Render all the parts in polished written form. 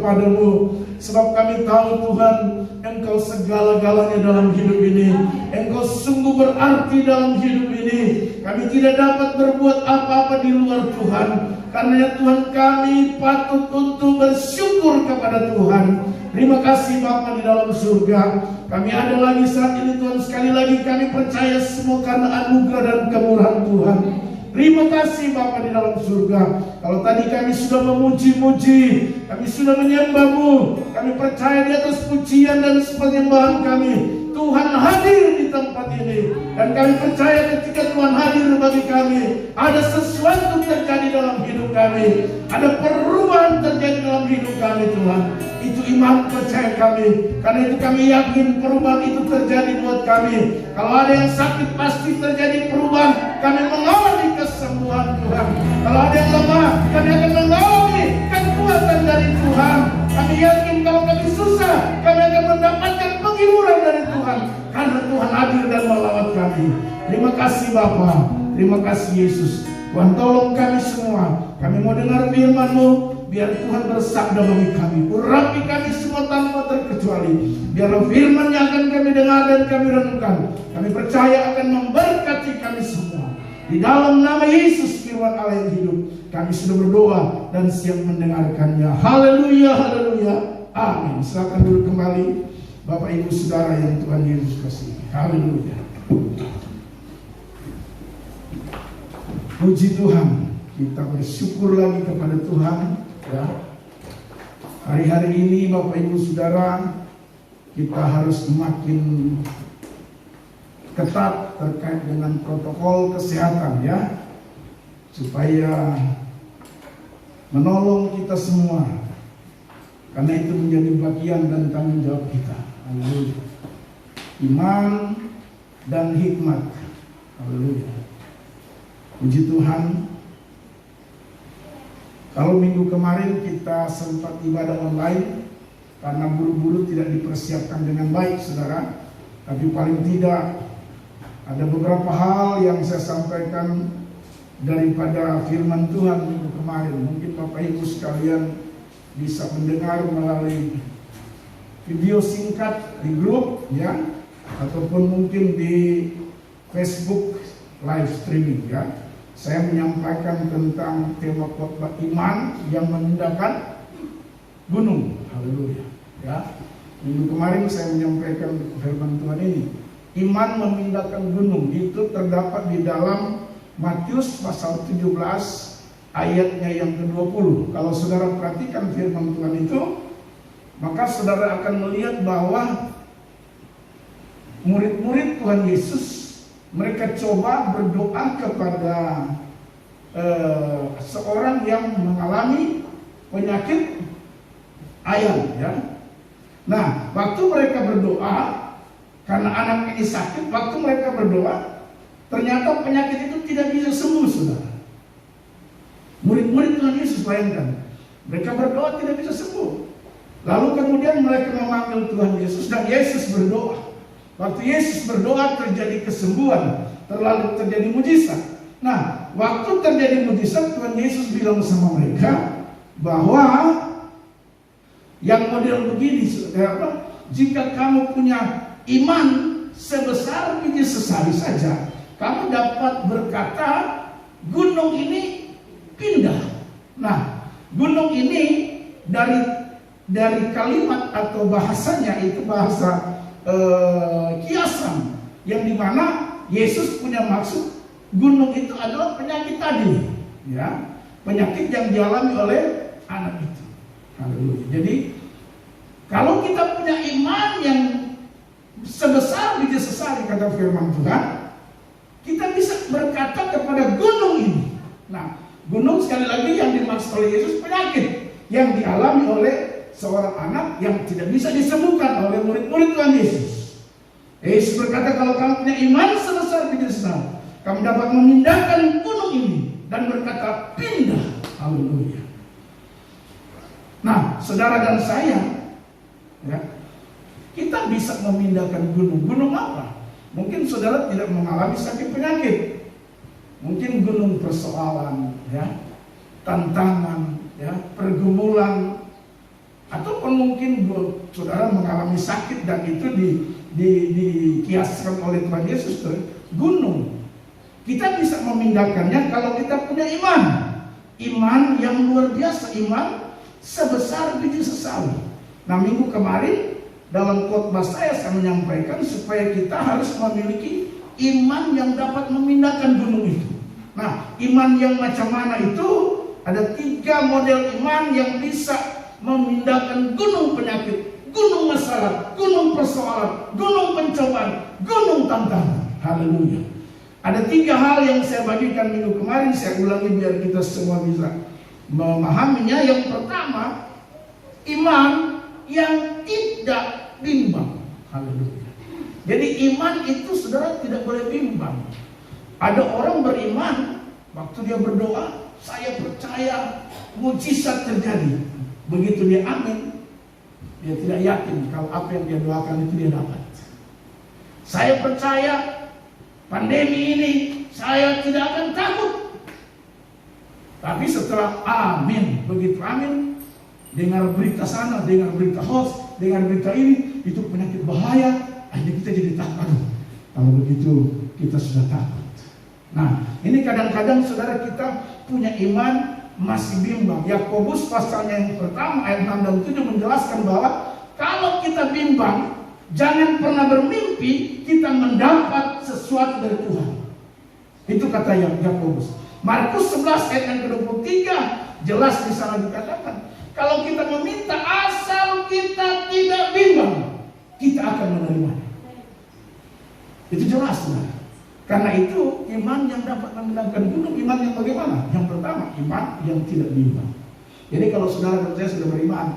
kepadamu, sebab kami tahu Tuhan, Engkau segala-galanya dalam hidup ini. Engkau sungguh berarti dalam hidup ini. Kami tidak dapat berbuat apa-apa di luar Tuhan. Karena Tuhan, kami patut untuk bersyukur kepada Tuhan. Terima kasih Bapa di dalam surga. Kami ada lagi saat ini Tuhan. Sekali lagi kami percaya semua karena anugerah dan kemurahan Tuhan. Terima kasih Bapa di dalam surga. Kalau tadi kami sudah memuji-muji, kami sudah menyembah-Mu, kami percaya di atas pujian dan penyembahan kami, Tuhan hadir di tempat ini. Dan kami percaya ketika Tuhan hadir bagi kami, ada sesuatu terjadi dalam hidup kami, ada perubahan terjadi dalam hidup kami Tuhan. Itu iman percaya kami. Karena itu kami yakin perubahan itu terjadi buat kami. Kalau ada yang sakit pasti terjadi perubahan. Kami mengalami kesembuhan Tuhan. Kalau ada yang lemah, kami akan mengalami kekuatan dari Tuhan. Kami yakin kalau kami susah, kami akan mendapatkan penghiburan dari Tuhan. Karena Tuhan hadir dan melawat kami. Terima kasih Bapa. Terima kasih Yesus. Tuhan tolong kami semua. Kami mau dengar firman-Mu. Biar Tuhan bersabda bagi kami, urapi kami semua tanpa terkecuali. Biar firman yang akan kami dengar dan kami renungkan, kami percaya akan memberkati kami semua. Di dalam nama Yesus firman Allah yang hidup, kami sudah berdoa dan siap mendengarkannya. Haleluya, haleluya, amin. Silakan duduk kembali, Bapak Ibu Saudara yang Tuhan Yesus kasihi. Haleluya. Puji Tuhan, kita bersyukur lagi kepada Tuhan. Ya. Hari-hari ini Bapak Ibu Saudara, kita harus semakin ketat terkait dengan protokol kesehatan ya, supaya menolong kita semua. Karena itu menjadi bagian dan tanggung jawab kita. Haleluya. Iman dan hikmat. Haleluya. Puji Tuhan. Kalau minggu kemarin kita sempat ibadah online karena buru-buru tidak dipersiapkan dengan baik saudara. Tapi paling tidak ada beberapa hal yang saya sampaikan daripada firman Tuhan minggu kemarin. Mungkin Bapak Ibu sekalian bisa mendengar melalui video singkat di grup ya, ataupun mungkin di Facebook live streaming ya. Saya menyampaikan tentang tema khotbah iman yang memindahkan gunung. Haleluya. Ya. Minggu kemarin saya menyampaikan firman Tuhan ini. Iman memindahkan gunung itu terdapat di dalam Matius pasal 17 ayatnya yang ke-20. Kalau saudara perhatikan firman Tuhan itu, maka saudara akan melihat bahwa murid-murid Tuhan Yesus mereka coba berdoa kepada seorang yang mengalami penyakit ayam ya. Nah, waktu mereka berdoa karena anak ini sakit, waktu mereka berdoa ternyata penyakit itu tidak bisa sembuh saudara. Murid-murid Tuhan Yesus, bayangkan, mereka berdoa tidak bisa sembuh. Lalu kemudian mereka memanggil Tuhan Yesus dan Yesus berdoa. Waktu Yesus berdoa terjadi kesembuhan, terlalu terjadi mujizat. Nah, waktu terjadi mujizat Tuhan Yesus bilang sama mereka bahwa yang model begini, jika kamu punya iman sebesar biji sesari saja, kamu dapat berkata gunung ini pindah. Nah, gunung ini dari kalimat atau bahasanya itu bahasa kiasan, yang dimana Yesus punya maksud gunung itu adalah penyakit tadi ya, penyakit yang dialami oleh anak itu. Haleluya. Jadi kalau kita punya iman yang sebesar biji sesari kata firman Tuhan, kita bisa berkata kepada gunung ini. Nah, gunung sekali lagi yang dimaksud oleh Yesus penyakit yang dialami oleh seorang anak yang tidak bisa disembuhkan oleh murid-murid Tuhan Yesus. Yesus berkata, kalau kamu punya iman sebesar biji sesari, kamu dapat memindahkan gunung ini dan berkata pindah. Haleluya. Nah, saudara dan saya, ya, kita bisa memindahkan gunung. Gunung apa? Mungkin saudara tidak mengalami sakit penyakit. Mungkin gunung persoalan, ya, tantangan, ya, pergumulan, Ataupun mungkin saudara mengalami sakit dan itu dikiaskan oleh Tuhan Yesus ke gunung. Kita bisa memindahkannya kalau kita punya iman. Iman yang luar biasa, iman sebesar biji sesawi. Nah, minggu kemarin dalam khotbah saya menyampaikan supaya kita harus memiliki iman yang dapat memindahkan gunung itu. Nah, iman yang macam mana itu? Ada 3 model iman yang bisa memindahkan gunung penyakit, gunung masalah, gunung persoalan, gunung pencobaan, gunung tantangan. Haleluya. Ada 3 hal yang saya bagikan minggu kemarin, saya ulangi biar kita semua bisa memahaminya. Yang pertama, iman yang tidak bimbang. Haleluya. Jadi iman itu saudara tidak boleh bimbang. Ada orang beriman, waktu dia berdoa, saya percaya mujizat terjadi. Begitu dia amin, dia tidak yakin kalau apa yang dia doakan itu dia dapat. Saya percaya pandemi ini saya tidak akan takut. Tapi setelah amin, begitu amin, dengar berita sana, dengar berita hoax, dengar berita ini, itu penyakit bahaya, akhirnya kita jadi takut. Kalau begitu kita sudah takut. Nah, ini kadang-kadang saudara kita punya iman masih bimbang. Yakobus pasalnya yang pertama ayat 6 dan 7 menjelaskan bahwa kalau kita bimbang, jangan pernah bermimpi kita mendapat sesuatu dari Tuhan. Itu kata Yakobus. Markus 11 ayat yang ke-23 jelas di sana dikatakan, kalau kita meminta asal kita tidak bimbang, kita akan menerimanya. Itu jelas, saudara. Karena itu iman yang dapat memindahkan gunung, iman yang bagaimana? Yang pertama, iman yang tidak bimbang. Jadi kalau saudara dan saya sudah beriman,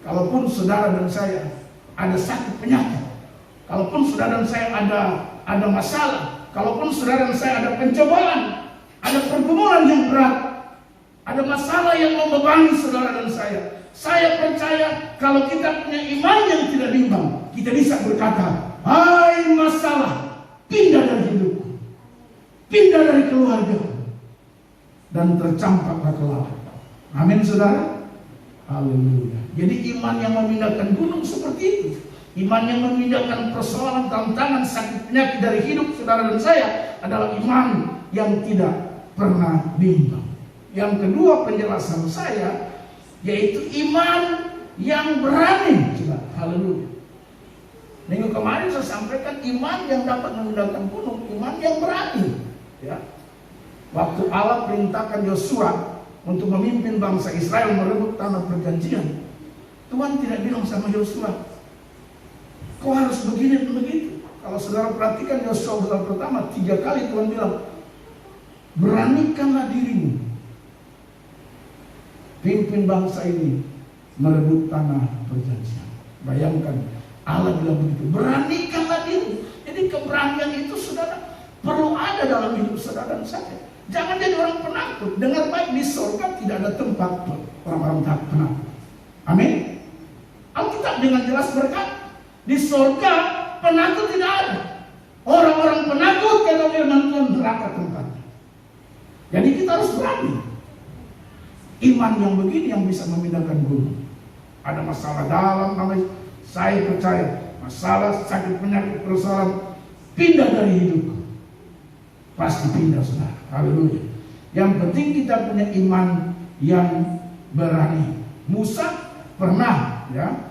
kalaupun saudara dan saya ada sakit penyakit, kalaupun saudara dan saya ada masalah, kalaupun saudara dan saya ada pencobaan, ada pergumulan yang berat, ada masalah yang membebani saudara dan saya percaya kalau kita punya iman yang tidak bimbang, kita bisa berkata, hai masalah, pindah dari hidupku, pindah dari keluarga, dan tercampaklah ke laut. Amin, saudara. Haleluya. Jadi iman yang memindahkan gunung seperti itu. Iman yang memindahkan persoalan, tantangan, sakit penyakit dari hidup saudara dan saya adalah iman yang tidak pernah bimbang. Yang kedua penjelasan saya yaitu iman yang berani. Haleluya. Minggu kemarin saya sampaikan iman yang dapat memindahkan gunung, iman yang berani. Ya. Waktu Allah perintahkan Yosua untuk memimpin bangsa Israel merebut tanah perjanjian, Tuhan tidak bilang sama Yosua, kau harus begini dan begitu. Kalau saudara perhatikan Yosua pasal pertama, 3 kali Tuhan bilang, beranikanlah dirimu, pimpin bangsa ini merebut tanah perjanjian. Bayangkan, Allah bilang begitu, beranikanlah diri. Jadi keberanian itu saudara perlu ada dalam hidup saudara dan saya. Jangan jadi orang penakut. Dengar baik, di surga tidak ada tempat orang-orang penakut. Amin. Alkitab dengan jelas berkata, di surga penakut tidak ada. Orang-orang penakut kata firman Tuhan neraka tempatnya. Jadi kita harus berani. Iman yang begini yang bisa memindahkan gunung. Ada masalah dalam namanya, saya percaya masalah sakit penyakit persoalan pindah dari hidupku. Pasti pindah, saudara. Haleluya. Yang penting kita punya iman yang berani. Musa pernah, ya.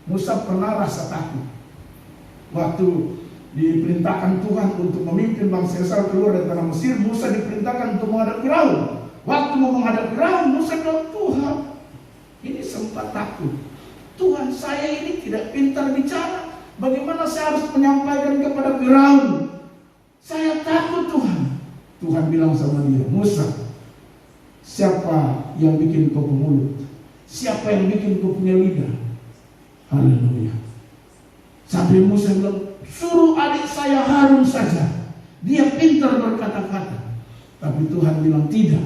Musa pernah rasa takut. Waktu diperintahkan Tuhan untuk memimpin bangsa Israel keluar dari tanah Mesir, Musa diperintahkan untuk menghadap Firaun. Waktu mau menghadap Firaun, Musa bilang, Tuhan, ini sempat takut. Tuhan, saya ini tidak pintar bicara. Bagaimana saya harus menyampaikan kepada Firaun? Saya takut, Tuhan. Tuhan bilang sama dia, Musa, siapa yang bikin kau pemulut? Siapa yang bikin kau punya lidah? Haleluya. Sampai Musa bilang, suruh adik saya Harun saja. Dia pintar berkata-kata. Tapi Tuhan bilang, tidak,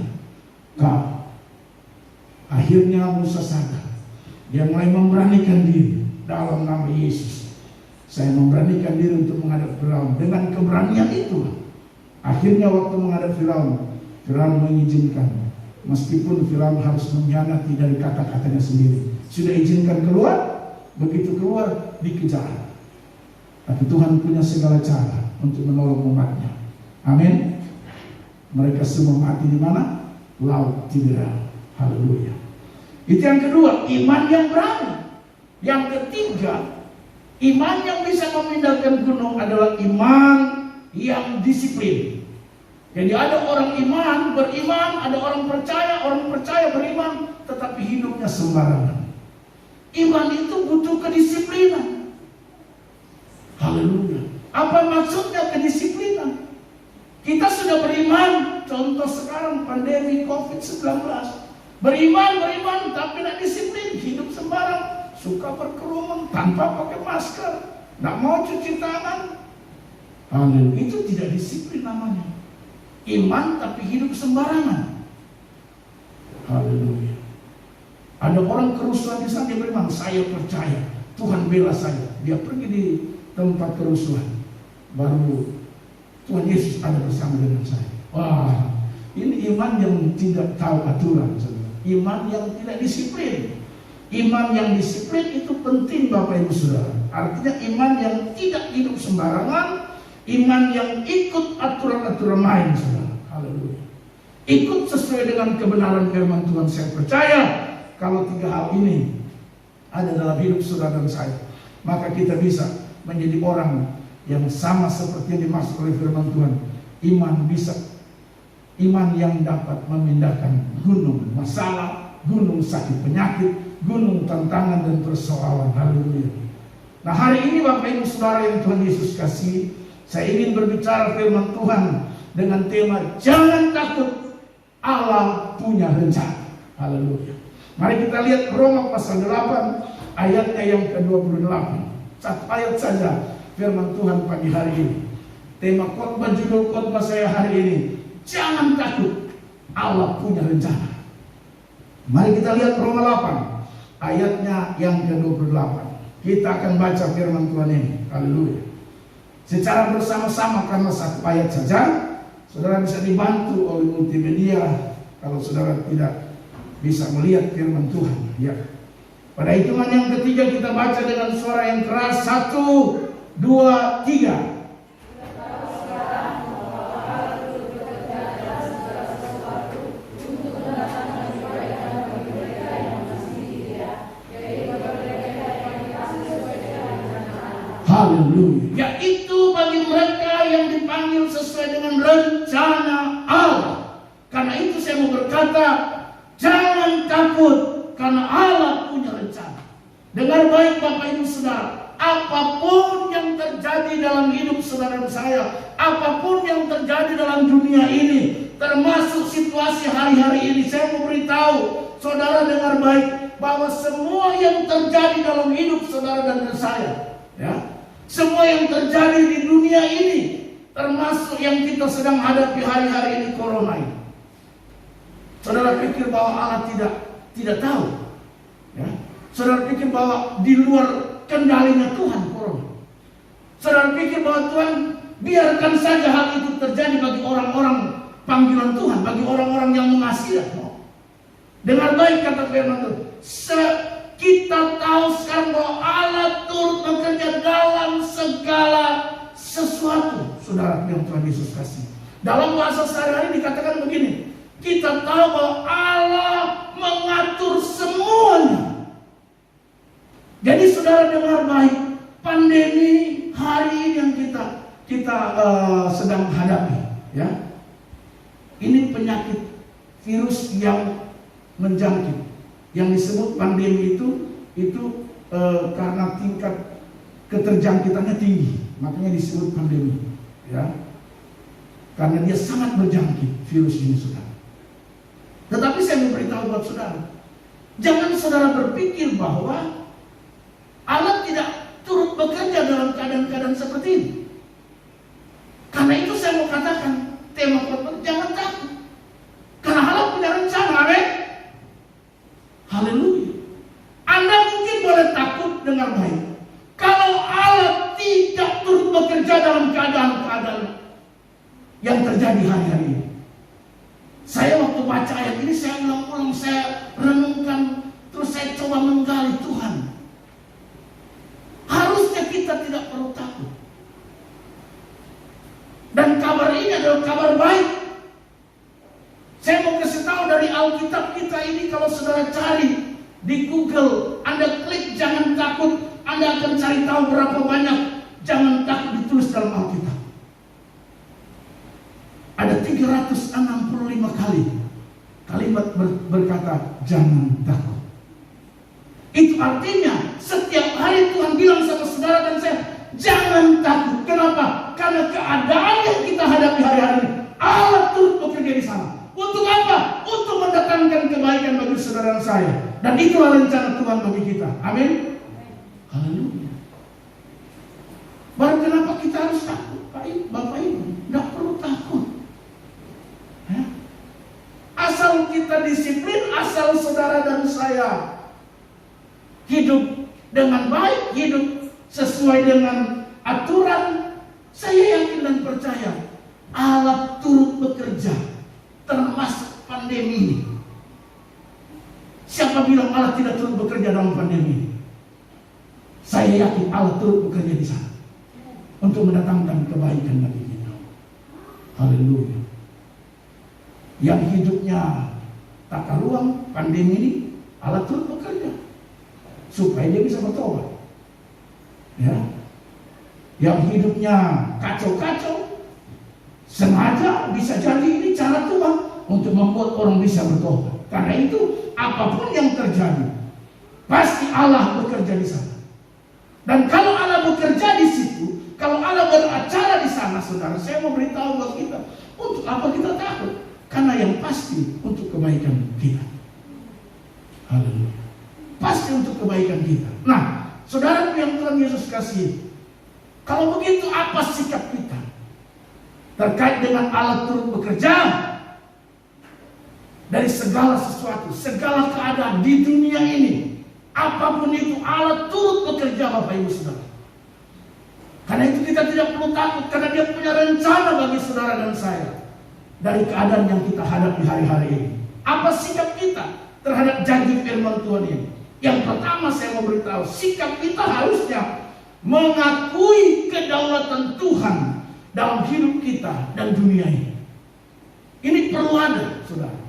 kau. Akhirnya Musa sadar. Dia mulai memberanikan diri dalam nama Yesus. Saya memberanikan diri untuk menghadap Firaun. Dengan keberanian itu, akhirnya waktu menghadap Firaun, Firaun mengizinkan Meskipun Firaun harus mengkhianati dari kata-katanya sendiri. Sudah izinkan keluar, begitu keluar dikejar. Tapi Tuhan punya segala cara untuk menolong umatnya. Amin. Mereka semua mati di mana? Laut Tiberia. Haleluya. Itu yang kedua, iman yang berani. Yang ketiga, iman yang bisa memindahkan gunung adalah iman yang disiplin. Jadi ada orang iman, beriman, ada orang percaya beriman, tetapi hidupnya sembarangan. Iman itu butuh kedisiplinan. Haleluya. Apa maksudnya kedisiplinan? Kita sudah beriman, contoh sekarang pandemi COVID-19. Beriman, tapi tidak disiplin, hidup sembarang, suka berkerumun, tanpa pakai masker, tidak mau cuci tangan. Haleluya. Itu tidak disiplin namanya. Iman tapi hidup sembarangan. Haleluya. Ada orang kerusuhan di sana, dia beriman, saya percaya Tuhan bela saya. Dia pergi di tempat kerusuhan, baru Tuhan Yesus ada bersama dengan saya. Wah, ini iman yang tidak tahu aturan, saudara. Iman yang tidak disiplin. Iman yang disiplin itu penting, Bapak Ibu Saudara. Artinya iman yang tidak hidup sembarangan, iman yang ikut aturan-aturan main, saudara. Haleluya. Ikut sesuai dengan kebenaran firman Tuhan. Saya percaya kalau tiga hal ini ada dalam hidup saudara dan saya, maka kita bisa menjadi orang yang sama seperti yang dimaksud oleh firman Tuhan. Iman yang dapat memindahkan gunung masalah, gunung sakit penyakit, gunung tantangan dan persoalan. Haleluya. Nah, hari ini Bapak Ibu Saudara yang Tuhan Yesus kasih, saya ingin berbicara firman Tuhan dengan tema jangan takut, Allah punya rencana. Haleluya. Mari kita lihat Roma pasal 8 ayatnya yang ke-28. Satu ayat saja firman Tuhan pagi hari ini. Tema khotbah, judul khotbah saya hari ini, jangan takut, Allah punya rencana. Mari kita lihat Roma 8 ayatnya yang ke-28. Kita akan baca firman Tuhan ini. Haleluya. Secara bersama-sama karena satu ayat saja. Saudara bisa dibantu oleh multimedia kalau saudara tidak bisa melihat firman Tuhan. Ya. Pada hitungan yang ketiga kita baca dengan suara yang keras. 1, 2, 3. Haleluya. Yaitu bagi mereka yang dipanggil sesuai dengan rencana Allah. Karena itu saya mau berkata, jangan takut, karena Allah punya rencana. Dengar baik Bapak Ibu Saudara, apapun yang terjadi dalam hidup saudara dan saya, apapun yang terjadi dalam dunia ini, termasuk situasi hari-hari ini, saya mau beritahu saudara dengar baik bahwa semua yang terjadi dalam hidup saudara dan saya, ya, semua yang terjadi di dunia ini, termasuk yang kita sedang hadapi hari-hari ini, corona ini. Saudara pikir bahwa Allah tidak tahu, ya? Saudara pikir bahwa di luar kendalinya Tuhan corona. Saudara pikir bahwa Tuhan biarkan saja hal itu terjadi bagi orang-orang panggilan Tuhan, bagi orang-orang yang mengasihi. Dengar baik kata firman Tuhan. Kita tahu sekarang bahwa Allah turut bekerja dalam segala sesuatu. Saudara yang Tuhan Yesus kasih. Dalam bahasa sehari-hari dikatakan begini. Kita tahu bahwa Allah mengatur semuanya. Jadi saudara dengar baik. Pandemi hari ini yang kita sedang hadapi, ya. Ini penyakit virus yang menjangkit. Yang disebut pandemi itu karena tingkat keterjangkitannya tinggi, makanya disebut pandemi, ya. Karena dia sangat berjangkit virus ini, saudara. Tetapi saya memberitahu buat saudara, jangan saudara berpikir bahwa Allah tidak turut bekerja dalam keadaan-keadaan seperti ini. Karena itu saya mau katakan tema khotbah jangan takut, karena Allah punya rencana. Amin. Haleluya. Anda mungkin boleh takut, dengar baik. Kalau Allah tidak turut bekerja dalam keadaan-keadaan yang terjadi hari-hari ini. Saya waktu baca baca ayat ini, saya ulang-ulang, saya renungkan, terus saya coba menggali Tuhan. Harusnya kita tidak perlu takut. Dan kabar ini adalah kabar baik. Saya mau kasih tahu dari Alkitab kita ini, kalau saudara cari di Google, Anda klik jangan takut, Anda akan cari tahu berapa banyak jangan takut ditulis dalam Alkitab. Ada 365 kali kalimat berkata jangan takut. Itu artinya setiap hari Tuhan bilang sama saudara dan saya, jangan takut. Kenapa? Karena keadaan yang kita hadapi hari-hari ini, Allah turut bekerja di sana. Untuk apa? Untuk mendatangkan kebaikan bagi saudara dan saya. Dan itulah rencana Tuhan bagi kita. Amin. Haleluya. Baru kenapa kita harus takut? Bapak Ibu, tidak perlu takut. Asal kita disiplin, asal saudara dan saya hidup dengan baik, hidup sesuai dengan aturan, saya yakin dan percaya Allah turut bekerja, termasuk pandemi ini. Siapa bilang Allah tidak turut bekerja dalam pandemi ini? Saya yakin Allah turut bekerja di sana untuk mendatangkan kebaikan bagi kita. Haleluya. Yang hidupnya tak karuan pandemi ini, Allah turut bekerja supaya dia bisa bertobat. Ya. Yang hidupnya kacau-kacau, sengaja bisa jadi ini cara Tuhan untuk membuat orang bisa bertobat. Karena itu apapun yang terjadi, pasti Allah bekerja di sana. Dan kalau Allah bekerja di situ, kalau Allah beracara di sana, saudara, saya mau beritahu buat kita, untuk apa kita takut? Karena yang pasti untuk kebaikan kita. Haleluya. Pasti untuk kebaikan kita. Nah, saudara yang Tuhan Yesus kasih, kalau begitu apa sikap kita terkait dengan Allah turut bekerja dari segala sesuatu, segala keadaan di dunia ini? Apapun itu Allah turut bekerja, Bapak Ibu Saudara. Karena itu kita tidak perlu takut, karena Dia punya rencana bagi saudara dan saya dari keadaan yang kita hadapi hari-hari ini. Apa sikap kita terhadap janji firman Tuhan ini? Yang pertama saya mau beritahu, sikap kita harusnya mengakui kedaulatan Tuhan dalam hidup kita dan dunia ini. Ini perlu ada, saudara.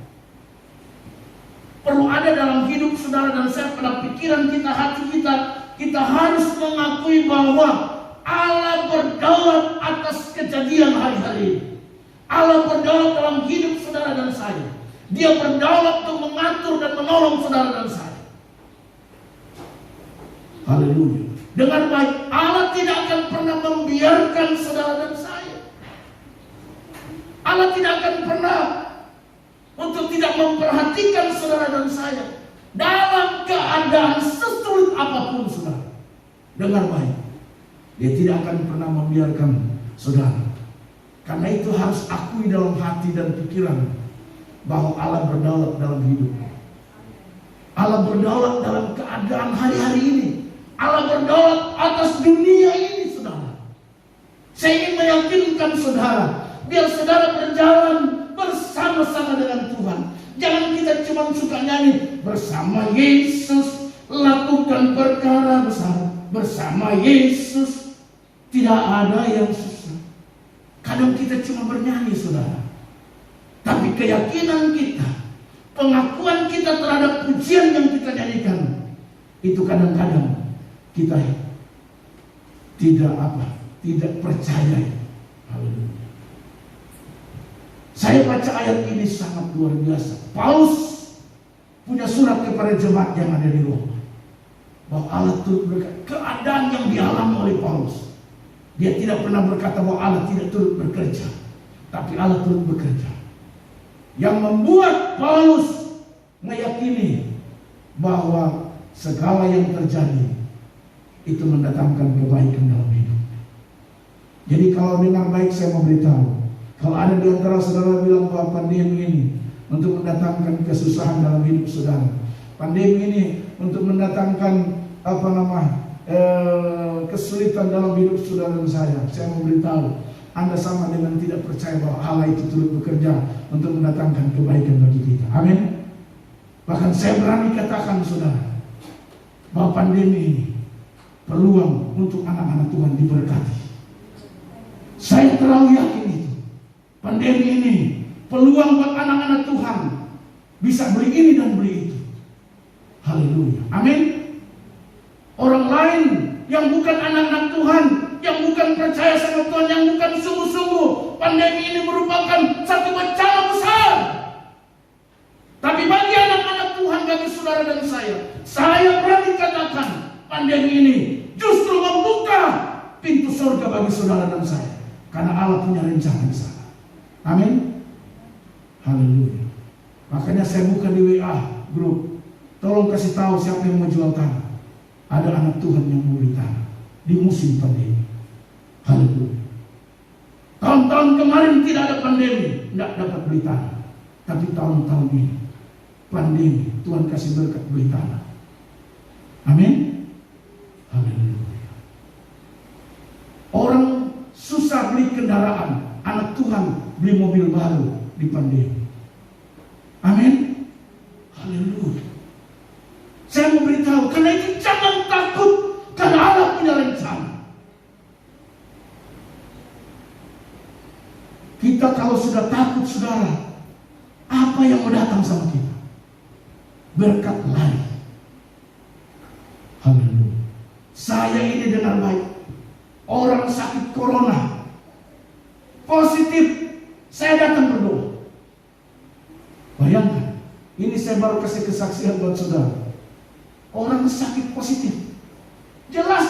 Perlu ada dalam hidup saudara dan saya, pada pikiran kita, hati kita. Kita harus mengakui bahwa Allah berdaulat atas kejadian hari-hari ini. Allah berdaulat dalam hidup saudara dan saya. Dia berdaulat untuk mengatur dan menolong saudara dan saya. Haleluya. Dengan baik, Allah tidak akan pernah membiarkan saudara dan saya. Allah tidak akan pernah untuk tidak memperhatikan saudara dan saya dalam keadaan sesulit apapun, saudara. Dengar baik, Dia tidak akan pernah membiarkan saudara. Karena itu harus akui dalam hati dan pikiran bahwa Allah berdaulat dalam hidup. Allah berdaulat dalam keadaan hari-hari ini. Allah berdaulat atas dunia ini, saudara. Saya ingin meyakinkan saudara, biar saudara berjalan bersama-sama dengan Tuhan. Jangan kita cuma suka nyanyi, bersama Yesus lakukan perkara besar, bersama Yesus tidak ada yang susah. Kadang kita cuma bernyanyi, saudara, tapi keyakinan kita, pengakuan kita terhadap pujian yang kita nyanyikan, itu kadang-kadang kita tidak percaya. Haleluya. Saya baca ayat ini sangat luar biasa. Paulus punya surat kepada jemaat yang ada di Roma, bahwa Allah turut berkata, keadaan yang dialami oleh Paulus, dia tidak pernah berkata bahwa Allah tidak turut bekerja, tapi Allah turut bekerja. Yang membuat Paulus meyakini bahwa segala yang terjadi itu mendatangkan kebaikan dalam hidup. Jadi kalau dengar baik, saya mau beritahu, kalau ada di antara saudara bilang bahwa pandemi ini untuk mendatangkan kesusahan dalam hidup saudara, pandemi ini untuk mendatangkan kesulitan dalam hidup saudara dan saya mau beritahu, Anda sama dengan tidak percaya bahwa Allah itu turut bekerja untuk mendatangkan kebaikan bagi kita. Amin. Bahkan saya berani katakan saudara, bahwa pandemi ini peluang untuk anak-anak Tuhan diberkati. Saya terlalu yakin itu. Pandemi ini peluang buat anak-anak Tuhan bisa beli ini dan beli itu. Haleluya. Amin. Orang lain yang bukan anak-anak Tuhan, yang bukan percaya sama Tuhan, yang bukan sungguh-sungguh, pandemi ini merupakan satu bencana besar. Tapi bagi anak-anak Tuhan, bagi saudara dan saya berani katakan pandemi ini justru membuka pintu surga bagi saudara dan saya. Karena Allah punya rencana di sana. Amin. Haleluya. Makanya saya buka di WA grup. Tolong kasih tahu siapa yang mau jual tanah. Ada anak Tuhan yang mau beli tanah di musim pandemi. Haleluya. Tahun-tahun kemarin tidak ada pandemi, tidak dapat beli tanah. Tapi tahun-tahun ini pandemi, Tuhan kasih berkat beli tanah. Amin. Haleluya. Orang susah beli kendaraan, anak Tuhan beli mobil baru di pandemi. Amin. Haleluya. Saya mau beritahu, karena itu jangan takut, karena Allah punya rencana. Kita kalau sudah takut, saudara, apa yang mau datang sama kita? Berkat lari. Haleluya. Saya ini dengar baik, orang sakit corona positif, saya datang berdoa. Bayangkan, ini saya baru kasih kesaksian buat saudara. Orang sakit positif, jelas